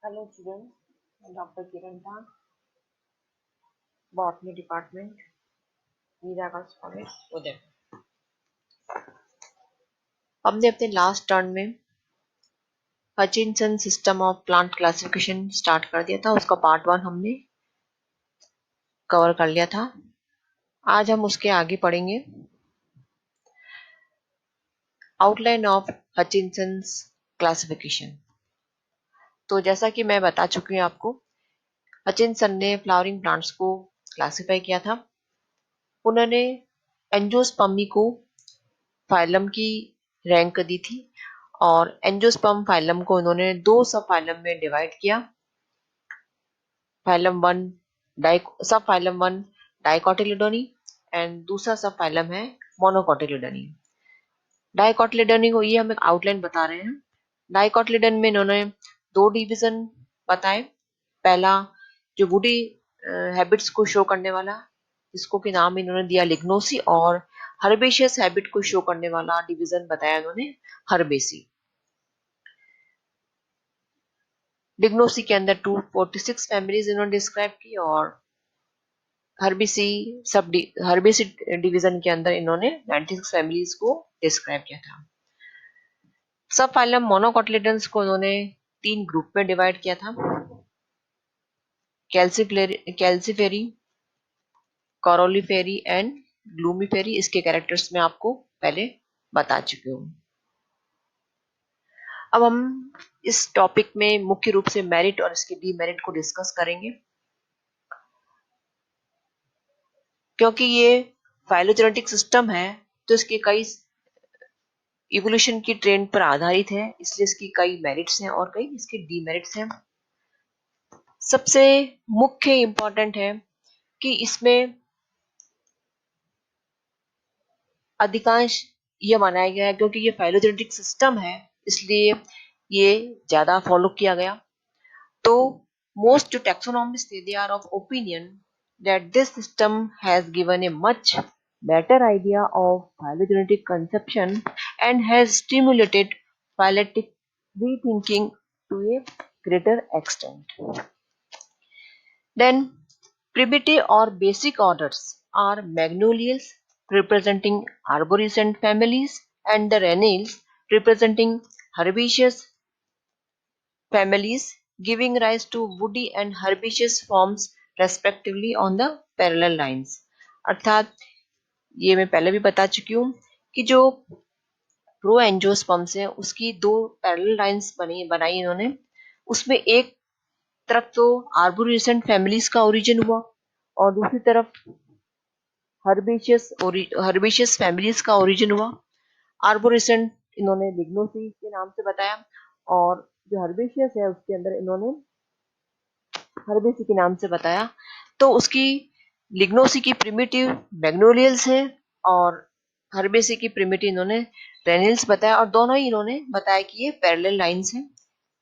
Hello students, I'm Dr. Kiran Tha, Botany Department, Meera girls college Udaipur. हमने अपने last term में Hutchinson system of plant classification start कर दिया था। उसका पार्ट 1 हमने कवर कर लिया था। आज हम उसके आगे पढ़ेंगे आउटलाइन ऑफ हचिनसन क्लासिफिकेशन। तो जैसा कि मैं बता चुकी हूँ आपको, हचिनसन ने फ्लावरिंग प्लांट्स को क्लासिफाई किया था। उन्होंने एंजियोस्पर्मी को फाइलम की रैंक दी थी और एंजियोस्पर्म फाइलम को उन्होंने 2 सब फाइलम में डिवाइड किया। फाइलम 1 सब फाइलम 1 डाइकोटिलिडोनी एंड दूसरा सब फाइलम है मोनोकोटिलिडोनी। डाइकोटिलिडोनी को ये हम एक आउटलाइन बता रहे हैं। डाइकोटिलिडन में इन्होंने 2 डिवीजन बताए। पहला जो वुडी हैबिट्स को शो करने वाला, जिसको कि नाम इन्होंने दिया लिग्नोसी, और हर्बेशियस हैबिट को शो करने वाला डिवीजन बताया इन्होंने हर्बेसी। लिग्नोसी के अंदर 246 फैमिलीज इन्होंने डिस्क्राइब की और हर्बेसी डिवीजन के अंदर इन्होंने 96 फैमिलीज को डिस्क्राइब किया था। सब फाइलम मोनोकोटिलिडन्स को इन्होंने 3 ग्रुप में डिवाइड किया था। कैल्सिफेरी, कोरोलीफेरी एंड ग्लूमीफेरी। इसके कैरेक्टर्स में आपको पहले बता चुकी हूँ। अब हम इस टॉपिक में मुख्य रूप से मेरिट और इसके डीमेरिट को डिस्कस करेंगे, क्योंकि ये फाइलोजेनेटिक सिस्टम है तो इसके कई इवोल्यूशन की ट्रेंड पर आधारित है, इसलिए इसकी कई मेरिट्स हैं और कई इसके डीमेरिट्स हैं। सबसे मुख्य इंपॉर्टेंट है कि इसमें अधिकांश ये माना गया है क्योंकि ये फाइलोजेनेटिक सिस्टम है, इसलिए ये ज्यादा फॉलो किया गया। तो मोस्ट जो टैक्सोनॉमिस्ट थे, they are of opinion that this system has given a much better idea of phylogenetic conception and has stimulated phyletic rethinking to a greater extent. Then primitive or basic orders are magnolias representing arborescent families and the renales representing herbaceous families, giving rise to woody and herbaceous forms respectively on the parallel lines। अर्थात ये मैं पहले भी बता चुकी हूँ कि जो प्रो एंजियोस्पर्म्स है उसकी 2 पैरेलल लाइंस बनाई इन्होंने। उसमें एक तरफ तो आर्बोरेसेंट फैमिलीज का ओरिजिन हुआ और दूसरी तरफ हर्बेशियस फैमिलीज का ओरिजिन हुआ। आर्बोरेसेंट इन्होंने लिग्नोसी के नाम से बताया और जो हर्बेशियस है उसके अंदर इन्होंने हर्बेसी के नाम से बताया। तो उसकी लिग्नोसी की प्रिमिटिव मैग्नोलियल्स है और हर्बेसी की प्रिमिटिव इन्होंने रेनिल्स बताया, और दोनों ही इन्होंने बताया कि ये पैरेलल लाइंस हैं।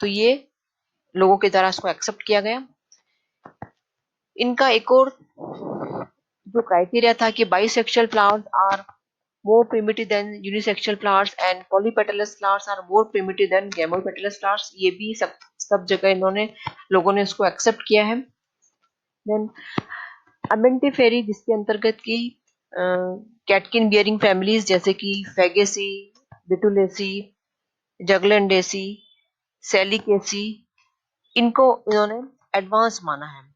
तो ये लोगों के द्वारा इसको एक्सेप्ट किया गया। इनका एक और जो क्राइटेरिया था कि bisexual flowers are more primitive than unisexual flowers and polypetalous flowers are more primitive than gamopetalous flowers। ये भी सब जगह इन्होंने लोगों ने इसको एक्सेप्ट किया है। देन अमेंटिफेरी, जिसके अंतर्गत की कैटकिन बियरिंग फैमिलीज जैसे कि फेगेसी, बिटुलेसी, जगलेंडेसी, सेलिकेसी, इनको इन्होंने एडवांस माना है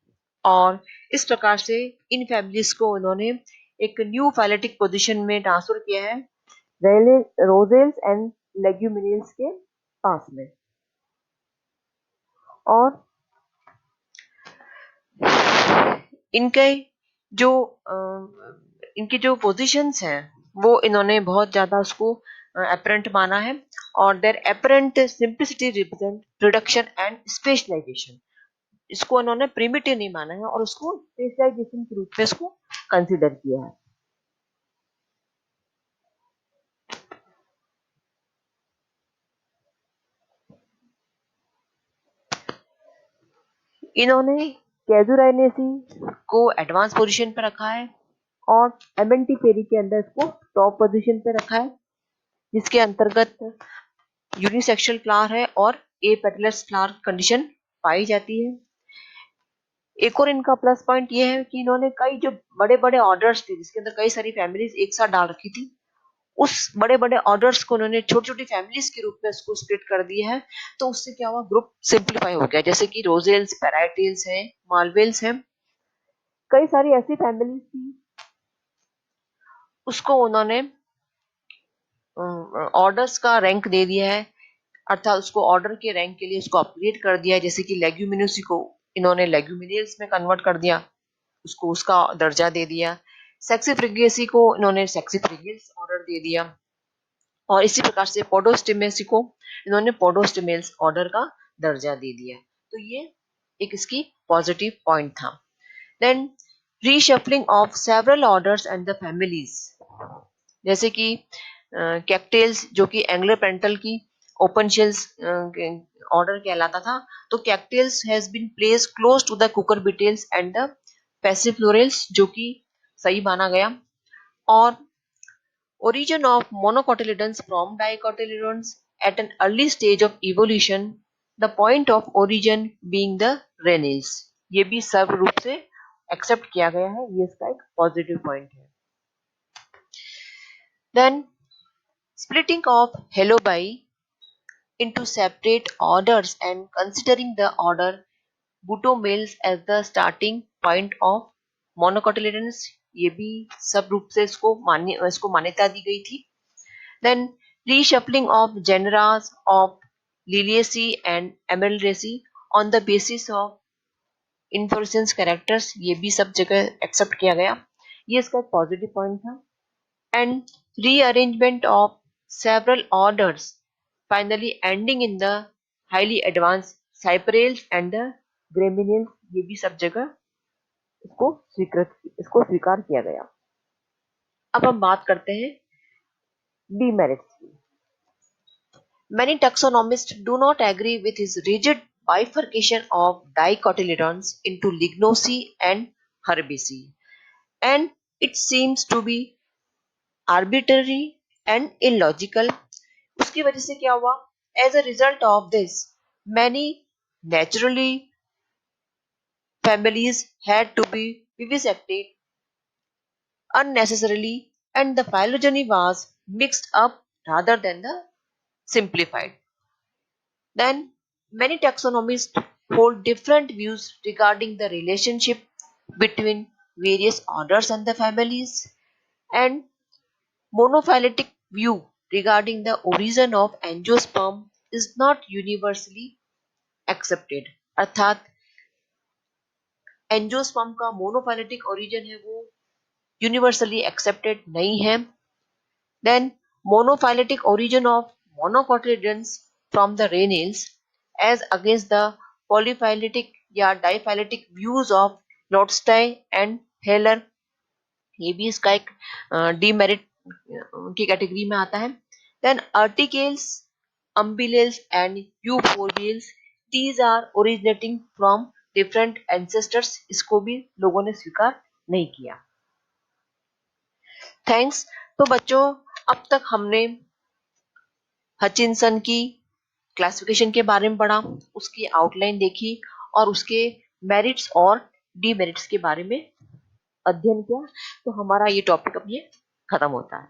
और इस प्रकार से इन फैमिलीज को इन्होंने एक न्यू फाइलेटिक पोजीशन में ट्रांसफर किया है रोजेल्स एंड लेग्यूमिनिल्स के पास में। और इनके जो इनकी जो पोजीशंस हैं वो इन्होंने बहुत ज्यादा उसको अपरेंट माना है और their apparent simplicity represent reduction and specialisation. इसको इन्होंने प्रिमिटिव नहीं माना है और उसको स्पेशलाइजेशन के रूप में इसको कंसीडर किया है। इन्होंने कैजुराइनेसी को एडवांस पोजीशन पर रखा है और एमेंटिफेरी के अंदर इसको टॉप पोजीशन पे रखा है, जिसके अंतर्गत यूनिसेक्सुअल फ्लावर है और ए पेटलस फ्लावर कंडीशन पाई जाती है। एक और इनका प्लस पॉइंट ये है कि इन्होंने कई जो बड़े बड़े ऑर्डर्स थे जिसके अंदर कई सारी फैमिलीज एक साथ डाल रखी थी, उस बड़े बड़े ऑर्डर्स को उन्होंने छोटी छोटी फैमिलीज के रूप में उसको स्प्लिट कर दिया है। तो उससे क्या हुआ, ग्रुप सिंप्लीफाई हो गया। जैसे कि रोजेल्स, पैराइटेल्स हैं, मालवेल्स हैं, कई सारी ऐसी फैमिलीज थी, उसको उन्होंने ऑर्डर्स का रैंक दे दिया है, अर्थात उसको ऑर्डर के रैंक के लिए उसको अपग्रेड कर दिया है। जैसे कि लेग्यूमिनोसी को इन्होंने लेग्यूमिनियल्स में कन्वर्ट कर दिया, उसको उसका दर्जा दे दिया। सेक्सिफ्रिगेसी को इन्होंने सेक्सिफ्रिगेल्स ऑर्डर दे दिया, और इसी प्रकार से पोडोस्टिमेसी को इन्होंने पोडोस्टिमेल्स ऑर्डर का दर्जा दे दिया। तो ये एक इसकी पॉजिटिव पॉइंट था। Then reshuffling of several orders and the families, जैसे कि कैक्टेल्स जो कि एंग्लोपेंटल की ओपन शेल्स ऑर्डर कहलाता था, तो Cactales has been placed close to the Cucurbitales and the Passiflorales, जो कि सही माना गया। और origin of monocotyledons from dicotyledons at an early stage of evolution, the point of origin being the renals, ये भी सर्व रूप से एक्सेप्ट किया गया है, ये इसका एक पॉजिटिव पॉइंट है। Then splitting of Helobi into separate orders and considering the order Butomales as the starting point of monocotyledons, ये भी सब रूप से इसको मान्यता दी गई थी। Then reshuffling of genera of Liliaceae and Amarylraceae on the basis of inflorescence characters, ये भी सब जगह एक्सेप्ट किया गया, ये इसका पॉजिटिव पॉइंट था। And rearrangement of several orders finally ending in the highly advanced Cyperales and the Gramineals, ये भी सब जगह इसको स्वीकार किया गया। अब हम बात करते हैं डीमेरिट्स की। Many taxonomists do not agree with his rigid bifurcation of dicotyledons into Lignocae and Herbaceae, and it seems to be arbitrary and illogical. उसकी वजह से क्या हुआ? As a result of this, many naturally families had to be vivisected unnecessarily, and the phylogeny was mixed up rather than the simplified. Then, many taxonomists hold different views regarding the relationship between various orders and the families, and monophyletic view regarding the origin of angiosperm is not universally accepted. अर्थात angiosperm का monophyletic origin है वो universally accepted नहीं है। Then monophyletic origin of monocotyledons from the renals as against the polyphyletic या diphyletic views of Lodstey and Heller, ये भी इसका एक डीमेरिट की कैटेगरी में आता है। Then urticales, umbellales and euphorbiales, these are originating from different ancestors, इसको भी लोगों ने स्वीकार नहीं किया। थैंक्स। तो बच्चों, अब तक हमने हचिंसन की क्लासिफिकेशन के बारे में पढ़ा, उसकी आउटलाइन देखी और उसके मेरिट्स और डीमेरिट्स के बारे में अध्ययन किया। तो हमारा ये टॉपिक अब ये खत्म होता है।